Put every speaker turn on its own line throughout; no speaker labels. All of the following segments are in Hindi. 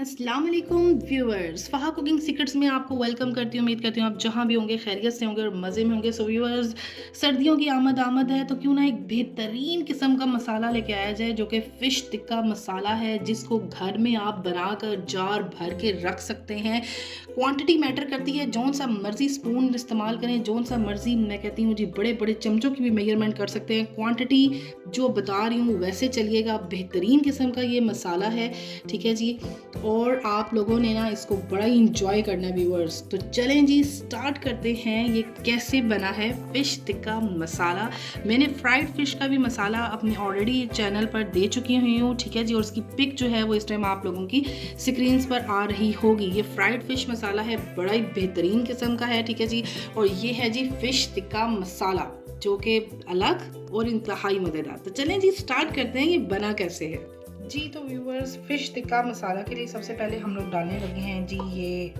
अस्सलाम वालेकुम व्यूअर्स, फ़हा कुकिंग सीक्रेट्स में आपको वेलकम करती हूँ। उम्मीद करती हूँ आप जहाँ भी होंगे खैरियत से होंगे और मज़े में होंगे। सो व्यूअर्स, सर्दियों की आमद है तो क्यों ना एक बेहतरीन किस्म का मसाला लेके आया जाए जो कि फ़िश टिक्का मसाला है, जिसको घर में आप बनाकर जार भर के रख सकते हैं। क्वांटिटी मैटर करती है, जौन सा मर्ज़ी स्पून इस्तेमाल करें, जौन सा मर्ज़ी मैं कहती हूँ जी बड़े बड़े चमचों की भी मेजरमेंट कर सकते हैं। क्वांटिटी जो बता रही हूँ वैसे चलिएगा। बेहतरीन किस्म का ये मसाला है, ठीक है जी। और आप लोगों ने ना इसको बड़ा ही इंजॉय करना है व्यूअर्स। तो चलें जी, स्टार्ट करते हैं। ये कैसे बना है फ़िश टिक्का मसाला। मैंने फ्राइड फ़िश का भी मसाला अपने ऑलरेडी चैनल पर दे चुकी हुई हूँ, ठीक है जी। और उसकी पिक जो है वो इस टाइम आप लोगों की स्क्रीन पर आ रही होगी। ये फ्राइड फ़िश मसाला है, बड़ा ही बेहतरीन किस्म का है, ठीक है जी। और ये है जी फ़िश टिक्का मसाला, जो कि अलग और इंतहाई मज़ेदार। तो चलें जी, स्टार्ट करते हैं ये बना कैसे है जी। तो व्यूअर्स, फ़िश टिक्का मसाला के लिए सबसे पहले हम लोग डालने लगे हैं जी ये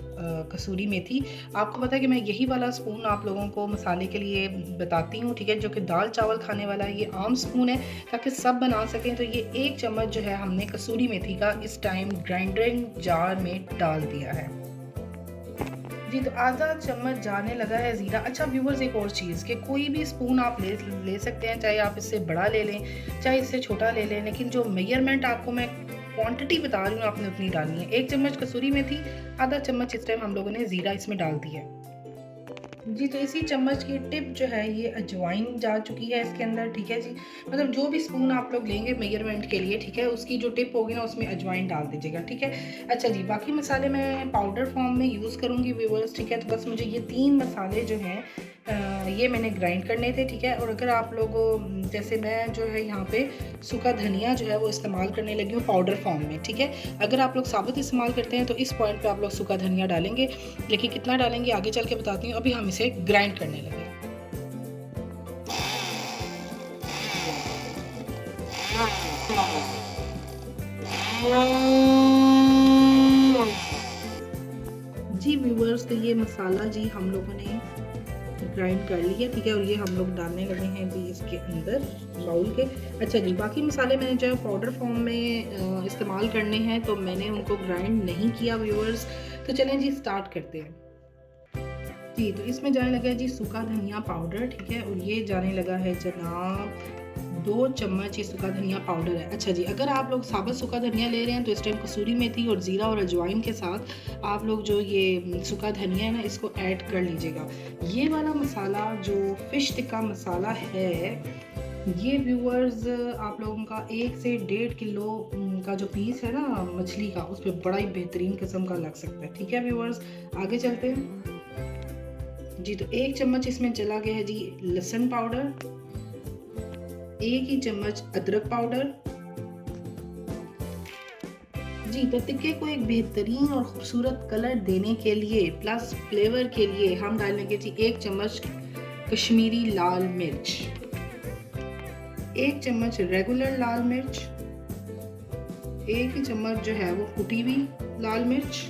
कसूरी मेथी। आपको पता है कि मैं यही वाला स्पून आप लोगों को मसाले के लिए बताती हूँ, ठीक है, जो कि दाल चावल खाने वाला है। ये आम स्पून है ताकि सब बना सकें। तो ये 1 चम्मच जो है हमने कसूरी मेथी का इस टाइम ग्राइंडरिंग जार में डाल दिया है जी। तो आधा चम्मच जाने लगा है ज़ीरा। अच्छा व्यूवर्स, एक और चीज़ कि कोई भी स्पून आप ले सकते हैं, चाहे आप इससे बड़ा ले लें चाहे इससे छोटा ले लें, लेकिन जो मेजरमेंट आपको मैं क्वांटिटी बता रही हूँ आपने उतनी डालनी है। 1 चम्मच कसूरी मेथी, आधा चम्मच इस टाइम हम लोगों ने ज़ीरा इसमें डाल दिया है जी। तो इसी चम्मच की टिप जो है ये अजवाइन जा चुकी है इसके अंदर, ठीक है जी। मतलब जो भी स्पून आप लोग लेंगे मेजरमेंट के लिए, ठीक है, उसकी जो टिप होगी ना उसमें अजवाइन डाल दीजिएगा, ठीक है। अच्छा जी, बाकी मसाले मैं पाउडर फॉर्म में यूज़ करूँगी व्यूअर्स, ठीक है। तो बस मुझे ये 3 मसाले जो हैं ये मैंने ग्राइंड करने थे, ठीक है। और अगर आप लोग जैसे मैं जो है यहाँ पे सूखा धनिया जो है वो इस्तेमाल करने लगी हूँ पाउडर फॉर्म में, ठीक है। अगर आप लोग साबुत इस्तेमाल करते हैं तो इस पॉइंट पे आप लोग सूखा धनिया डालेंगे, लेकिन कितना डालेंगे आगे चल के बताती हूँ। अभी हम इसे ग्राइंड करने लगे जी व्यूअर्स। तो ये मसाला जी हम लोगों ने ग्राइंड कर लिया, ठीक है। और ये हम लोग डालने लगे हैं भी इसके अंदर बाउल के। अच्छा जी, बाकी मसाले मैंने जो है पाउडर फॉर्म में इस्तेमाल करने हैं तो मैंने उनको ग्राइंड नहीं किया व्यूअर्स। तो चलें जी, स्टार्ट करते हैं जी। तो इसमें जाने लगा है जी सूखा धनिया पाउडर, ठीक है। और ये जाने लगा है जनाब 2 चम्मच ये सूखा धनिया पाउडर है। अच्छा जी, अगर आप लोग साबुत सूखा धनिया ले रहे हैं तो इस टाइम कसूरी मेथी और ज़ीरा और अजवाइन के साथ आप लोग जो ये सूखा धनिया है ना इसको ऐड कर लीजिएगा। ये वाला मसाला जो फ़िश टिक्का मसाला है, ये व्यूअर्स आप लोगों का 1 से 1.5 किलो का जो पीस है ना मछली का, उस पे बड़ा ही बेहतरीन किस्म का लग सकता है, ठीक है व्यूअर्स। आगे चलते हैं जी। तो 1 चम्मच इसमें चला गया है जी लहसुन पाउडर, 1 ही चम्मच अदरक पाउडर जी। तो टिक्के को एक बेहतरीन और खूबसूरत कलर देने के लिए प्लस फ्लेवर के लिए हम डालेंगे जी 1 चम्मच कश्मीरी लाल मिर्च, 1 चम्मच रेगुलर लाल मिर्च, 1 ही चम्मच जो है वो कुटी हुई लाल मिर्च,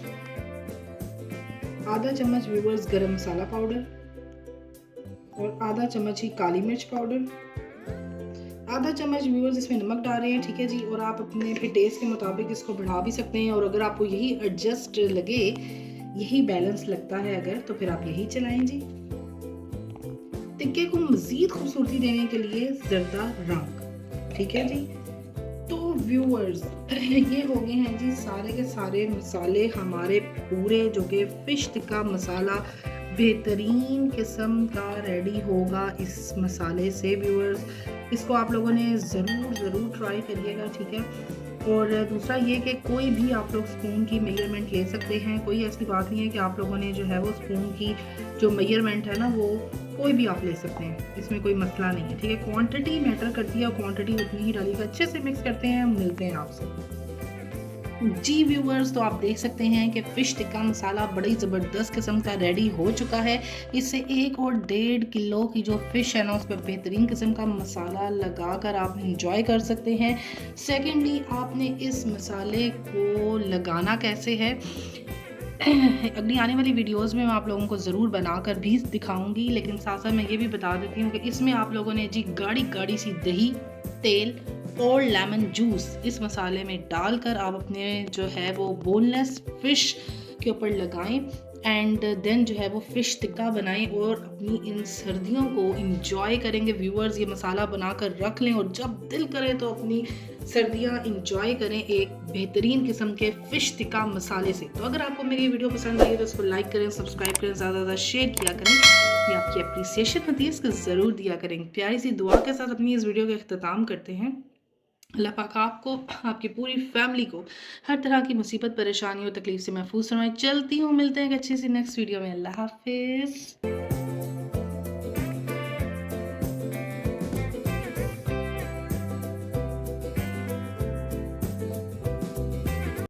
आधा चम्मच व्यूअर्स गरम मसाला पाउडर और आधा चम्मच ही काली मिर्च पाउडर, आधा चम्मच व्यूअर्स इसमें नमक डाल रहे हैं, ठीक है जी। और आप अपने फिर टेस्ट के मुताबिक इसको बढ़ा भी सकते हैं। और अगर आपको यही एडजस्ट लगे, यही बैलेंस लगता है अगर, तो फिर आप यही चलाएं जी। टिक्के को मज़ीद खूबसूरती देने के लिए ज़रदा रंग, ठीक है जी। तो व्यूअर्स ये हो गए हैं जी सारे के सारे मसाले हमारे पूरे, जो कि फ़िश टिक्का मसाला बेहतरीन किस्म का रेडी होगा इस मसाले से व्यूअर्स। इसको आप लोगों ने ज़रूर ट्राई करिएगा, ठीक है। और दूसरा ये कि कोई भी आप लोग स्पून की मेजरमेंट ले सकते हैं। कोई ऐसी बात नहीं है कि आप लोगों ने जो है वो स्पून की जो मेजरमेंट है ना वो कोई भी आप ले सकते हैं, इसमें कोई मसला नहीं है, ठीक है। क्वांटिटी मैटर करती है और क्वांटिटी उतनी ही डालिएगा। अच्छे से मिक्स करते हैं, हम मिलते हैं आपसे जी व्यूअर्स। तो आप देख सकते हैं कि फ़िश टिक्का मसाला बड़ी ज़बरदस्त किस्म का रेडी हो चुका है। इससे 1 और 1.5 किलो की जो फ़िश है ना उस पर बेहतरीन किस्म का मसाला लगाकर आप इंजॉय कर सकते हैं। सेकेंडली, आपने इस मसाले को लगाना कैसे है अगली आने वाली वीडियोस में मैं आप लोगों को ज़रूर बनाकर भी दिखाऊंगी, लेकिन साथ साथ मैं ये भी बता देती हूँ कि इसमें आप लोगों ने जी गाढ़ी गाढ़ी सी दही तेल और लेमन जूस इस मसाले में डालकर आप अपने जो है वो बोनलेस फ़िश के ऊपर लगाएं एंड देन जो है वो फ़िश टिक्का बनाएं और अपनी इन सर्दियों को इंजॉय करेंगे व्यूअर्स। ये मसाला बनाकर रख लें और जब दिल करे तो अपनी सर्दियां इंजॉय करें एक बेहतरीन किस्म के फ़िश टिक्का मसाले से। तो अगर आपको मेरी वीडियो पसंद आई तो इसको लाइक करें, सब्सक्राइब करें, ज़्यादा से ज़्यादा शेयर किया करें। ये आपकी अप्रिसिएशन होती है, इसको ज़रूर दिया करें। प्यारी सी दुआ के साथ अपनी इस वीडियो का अख्ताम करते हैं। अल्लाह पाक आपको, आपकी पूरी फैमिली को हर तरह की मुसीबत, परेशानी और तकलीफ से महफूज फरमाए। चलती हूँ, मिलते हैं एक अच्छी सी नेक्स्ट वीडियो में। अल्लाह हाफिज़।